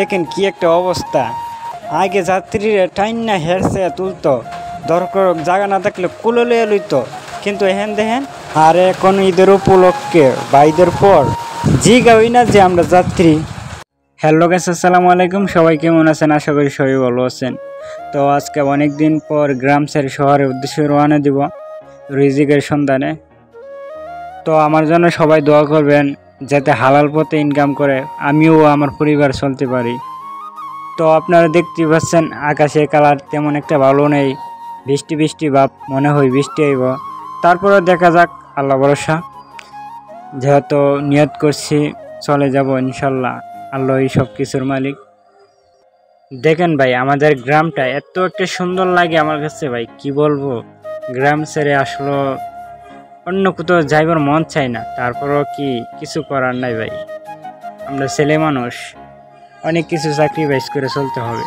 দেখেন কি একটা অবস্থা। আগে যাত্রীরা টাইন না হেরছে তুলতো, দরকার জায়গা না থাকলে কুলো লইয়া লইতো, কিন্তু এখন দেখেন আর এখন ঈদের উপলক্ষে বা ঈদের পর জিগাওই না যে আমরা যাত্রী। হ্যালো গাইস, আসসালামু আলাইকুম। সবাই কেমন আছেন? আশা করি সবাই ভালো আছেন। তো আজকে অনেক দিন পর গ্রাম ছেড়ে শহরের উদ্দেশ্যে রওনা দিব রিজিকের সন্ধানে। তো আমার জন্য সবাই দোয়া করবেন যাতে হালাল পথে ইনকাম করে আমিও আমার পরিবার চলতে পারি। তো আপনারা দেখতে পাচ্ছেন আকাশের কালার তেমন একটা ভালো নেই, বৃষ্টি বৃষ্টি ভাব, মনে হয় বৃষ্টি আইব। তারপরে দেখা যাক, আল্লাহ ভরসা। যেহেতু নিয়ত করছি চলে যাব ইনশাল্লাহ, আল্লাহই সব কিছুর মালিক। দেখেন ভাই, আমাদের গ্রামটা এত একটা সুন্দর লাগে আমার কাছে ভাই, কি বলবো। গ্রাম ছেড়ে আসলো অন্য কোথাও যাইবার মন চাই না, তারপরও কি কিছু করার নাই ভাই। আমরা ছেলে মানুষ, অনেক কিছু স্যাক্রিফাইস করে চলতে হবে।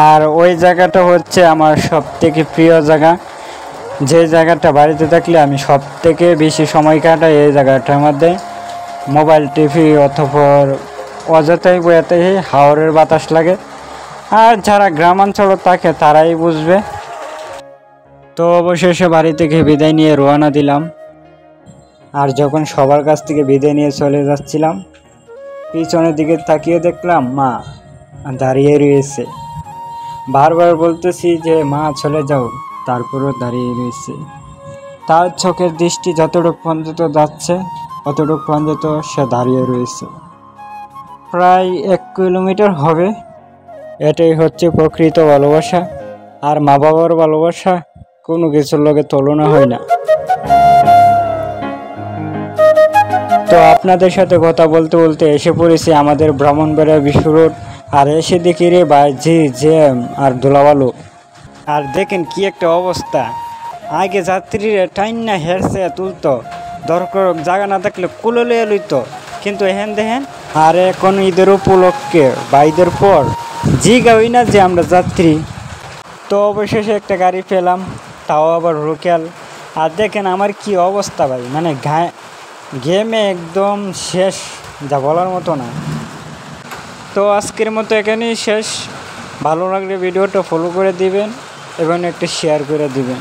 আর ওই জায়গাটা হচ্ছে আমার সব থেকে প্রিয় জায়গা, যে জায়গাটা বাড়িতে থাকলে আমি সব থেকে বেশি সময় কাটাই এই জায়গাটার মধ্যে। মোবাইল টিভি অথবা অযথাই বয়াতে হাওরের বাতাস লাগে। আর যারা গ্রামাঞ্চলে থাকে তারাই বুঝবে। তো অবশেষে বাড়ি থেকে বিদায় নিয়ে রওনা দিলাম। আর যখন সবার কাছ থেকে বিদায় নিয়ে চলে যাচ্ছিলাম, পিছনের দিকে তাকিয়ে দেখলাম মা দাঁড়িয়ে রয়েছে। বারবার বলতেছি যে মা চলে যাও, তারপরও দাঁড়িয়ে রয়েছে। তার চোখের দৃষ্টি যতটুকু পর্যন্ত যাচ্ছে অতটুকু পর্যন্ত সে দাঁড়িয়ে রয়েছে। প্রায় 1 কিলোমিটার হবে। এটাই হচ্ছে প্রকৃত ভালোবাসা। আর মা বাবার ভালোবাসা কোনো কিছুর লগে তুলনা হয় না। তো আপনাদের সাথে কথা বলতে বলতে এসে পড়েছি আমাদের ব্রাহ্মণবাড়িয়া বিশ্ব রোড। আর এসে দেখি রে ভাই জি জ্যাম আর ধুলাবালু। আর দেখেন কি একটা অবস্থা। আগে যাত্রীরা টাইন না হেরছে তুলতো, দরকার জায়গা না থাকলে কুলো লইয়া লইতো, কিন্তু এখন দেখেন আর এখন ঈদের উপলক্ষে বা ঈদের পর জিগাওই না যে আমরা যাত্রী। তো অবশেষে একটা গাড়ি পেলাম, তাও আবার লোকাল। আর দেখেন আমার কি অবস্থা ভাই, মানে ঘেমে একদম শেষ, যা বলার মতো না। তো আজকের মতো এখানেই শেষ। ভালো লাগলে ভিডিওটা ফলো করে দিবেন এবং একটু শেয়ার করে দিবেন।